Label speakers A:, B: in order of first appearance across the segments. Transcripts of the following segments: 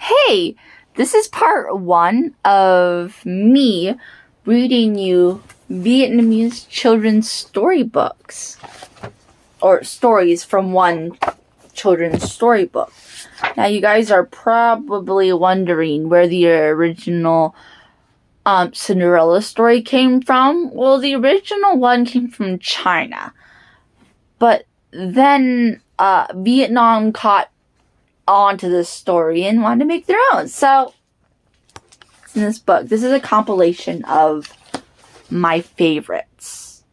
A: Hey, this is part 1 of me reading you Vietnamese children's storybooks. Or stories from one children's storybook. Now, you guys are probably wondering where the original Cinderella story came from. Well, the original one came from China. But then Vietnam caught onto this story and wanted to make their own. So, it's in this book. This is a compilation of my favorites.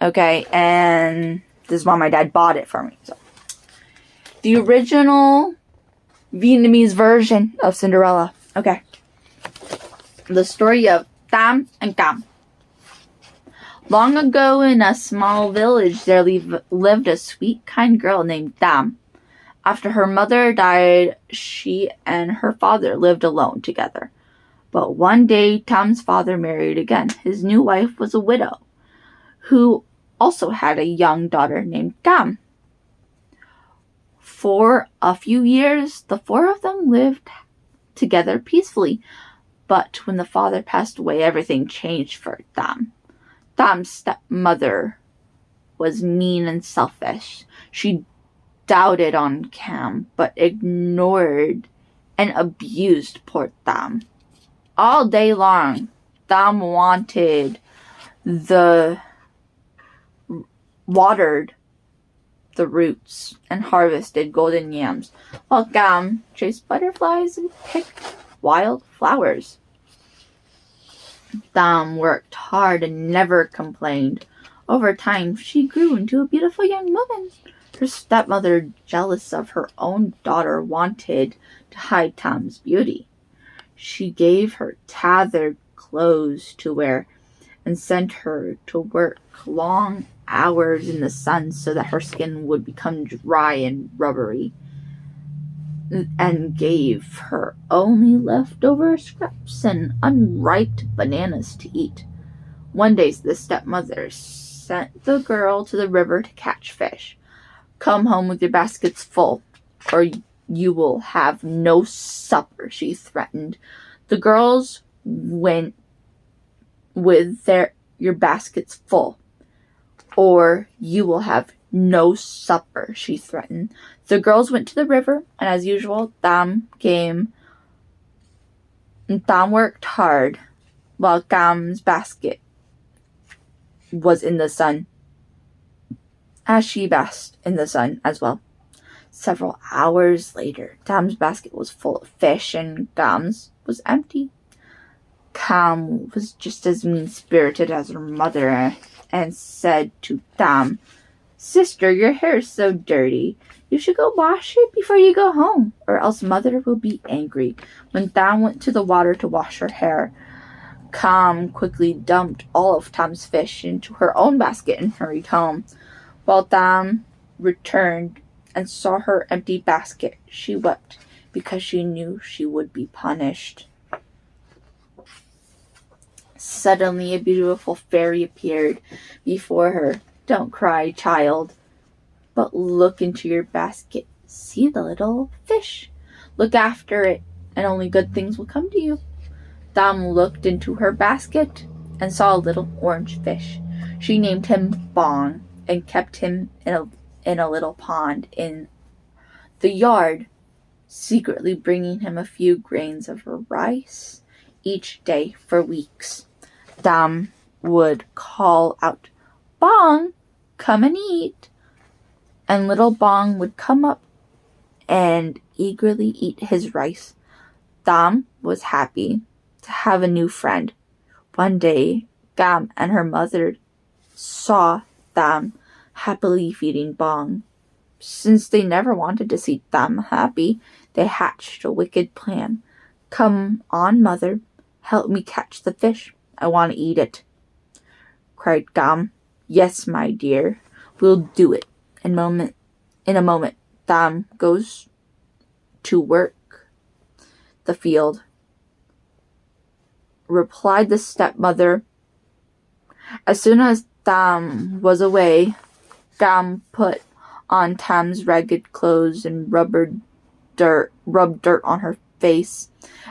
A: Okay, and this is why my dad bought it for me. So, the original Vietnamese version of Cinderella. Okay. The story of Tam and Cam. Long ago in a small village there lived a sweet, kind girl named Tam. After her mother died, she and her father lived alone together. But one day, Tam's father married again. His new wife was a widow, who also had a young daughter named Tam. For a few years, the four of them lived together peacefully. But when the father passed away, everything changed for Tam. Tam's stepmother was mean and selfish. She doted on Cam, but ignored and abused poor Tam. All day long, Tam watered the roots and harvested golden yams, while Cam chased butterflies and picked wild flowers. Tam worked hard and never complained. Over time, she grew into a beautiful young woman. Her stepmother, jealous of her own daughter, wanted to hide Tam's beauty. She gave her tattered clothes to wear and sent her to work long hours in the sun so that her skin would become dry and rubbery, and gave her only leftover scraps and unripe bananas to eat. One day, the stepmother sent the girl to the river to catch fish. "Come home with your baskets full, or you will have no supper," she threatened. The girls went with your baskets full, or you will have no supper, she threatened. The girls went to the river, and as usual, Tam worked hard while Cam's basket was in the sun, as she basked in the sun as well. Several hours later, Tam's basket was full of fish and Cam's was empty. Cam was just as mean-spirited as her mother and said to Tam, "Sister, your hair is so dirty. You should go wash it before you go home, or else Mother will be angry." When Tam went to the water to wash her hair, Cam quickly dumped all of Tam's fish into her own basket and hurried home. While Tam returned and saw her empty basket, she wept because she knew she would be punished. Suddenly, a beautiful fairy appeared before her. "Don't cry, child, but look into your basket. See the little fish. Look after it, and only good things will come to you." Tam looked into her basket and saw a little orange fish. She named him Bong and kept him in a little pond in the yard, secretly bringing him a few grains of rice each day for weeks. Tam would call out, "Bong, come and eat." And little Bong would come up and eagerly eat his rice. Tam was happy to have a new friend. One day, Cam and her mother saw Tam happily feeding Bong. Since they never wanted to see Tam happy, they hatched a wicked plan. "Come on, Mother, help me catch the fish. I want to eat it," cried Cam. "Yes, my dear, we'll do it." In a moment, Tam goes to work the field, replied the stepmother. As soon as Tam was away, Cam on Tam's ragged clothes and rubbed dirt on her face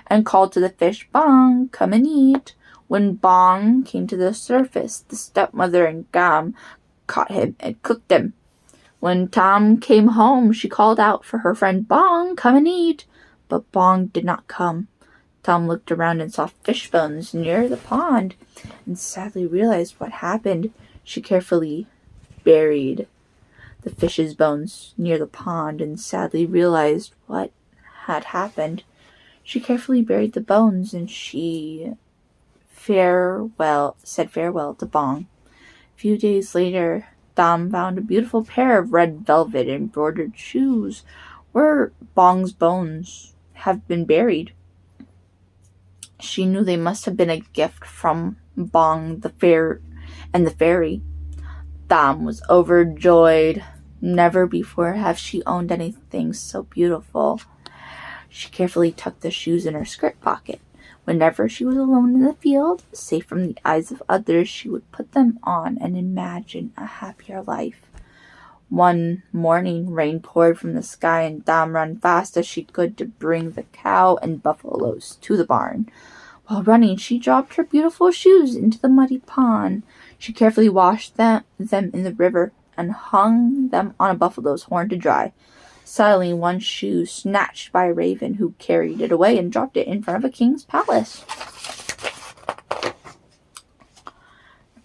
A: and called to the fish, "Bong, come and eat." When Bong came to the surface, the stepmother and Gam caught him and cooked him. When Tom came home, she called out for her friend, "Bong, come and eat." But Bong did not come. Tom looked around and saw fish bones near the pond and sadly realized what happened. She carefully buried the fish's bones near the pond and sadly realized what had happened. She carefully buried the bones and she said farewell to Bong. A few days later, Dom found a beautiful pair of red velvet embroidered shoes where Bong's bones have been buried. She knew they must have been a gift from Bong the fairy. Dom was overjoyed. Never before have she owned anything so beautiful. She carefully tucked the shoes in her skirt pocket. Whenever she was alone in the field, safe from the eyes of others, she would put them on and imagine a happier life. One morning, rain poured from the sky and Dom ran fast as she could to bring the cow and buffaloes to the barn. While running, she dropped her beautiful shoes into the muddy pond. She carefully washed them in the river and hung them on a buffalo's horn to dry. Suddenly, one shoe snatched by a raven who carried it away and dropped it in front of a king's palace.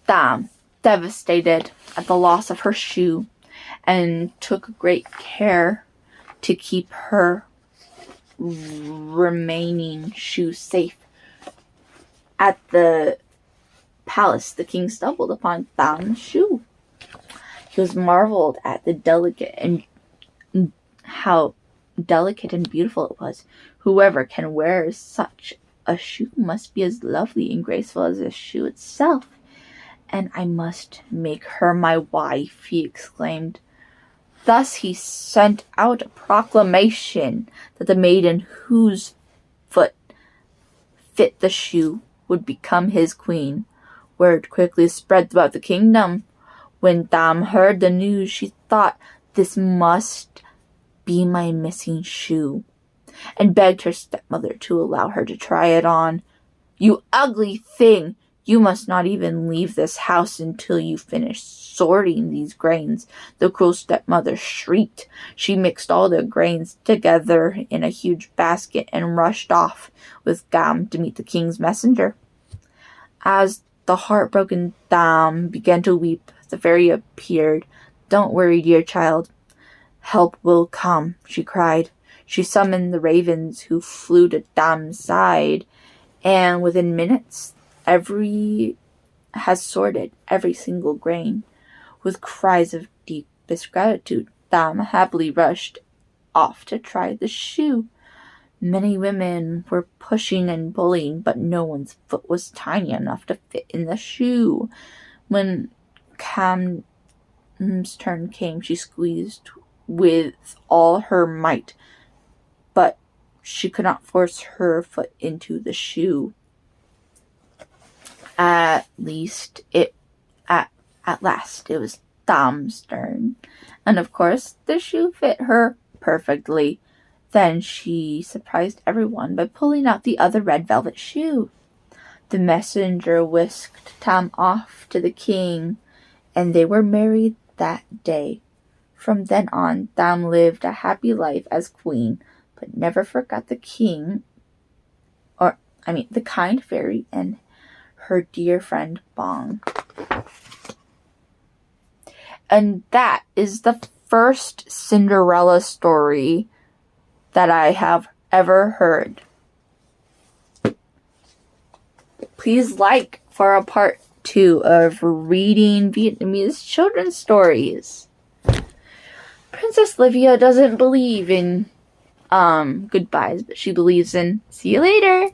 A: Dom, devastated at the loss of her shoe, and took great care to keep her remaining shoe safe. At the palace, the king stumbled upon Dom's shoe. He was marveled at how delicate and beautiful it was. Whoever can wear such a shoe must be as lovely and graceful as the shoe itself. And I must make her my wife, he exclaimed. Thus he sent out a proclamation that the maiden whose foot fit the shoe would become his queen. Word quickly spread throughout the kingdom. When Dam heard the news, she thought, "This must be my missing shoe," and begged her stepmother to allow her to try it on. "You ugly thing! You must not even leave this house until you finish sorting these grains," the cruel stepmother shrieked. She mixed all the grains together in a huge basket and rushed off with Gam to meet the king's messenger. As the heartbroken Dam began to weep, the fairy appeared. "Don't worry, dear child. Help will come," she cried. She summoned the ravens who flew to Dam's side, and within minutes, every has sorted every single grain. With cries of deepest gratitude, Dam happily rushed off to try the shoe. Many women were pushing and pulling, but no one's foot was tiny enough to fit in the shoe. When Cam's turn came, she squeezed with all her might, but she could not force her foot into the shoe. At last, it was Dam's turn, and of course, the shoe fit her perfectly. Then she surprised everyone by pulling out the other red velvet shoe. The messenger whisked Tam off to the king, and they were married that day. From then on, Tam lived a happy life as queen, but never forgot the kind fairy and her dear friend Bong. And that is the first Cinderella story that I have ever heard. Please like for a part 2 of reading Vietnamese children's stories. Princess Livia doesn't believe in goodbyes, but she believes in see you later.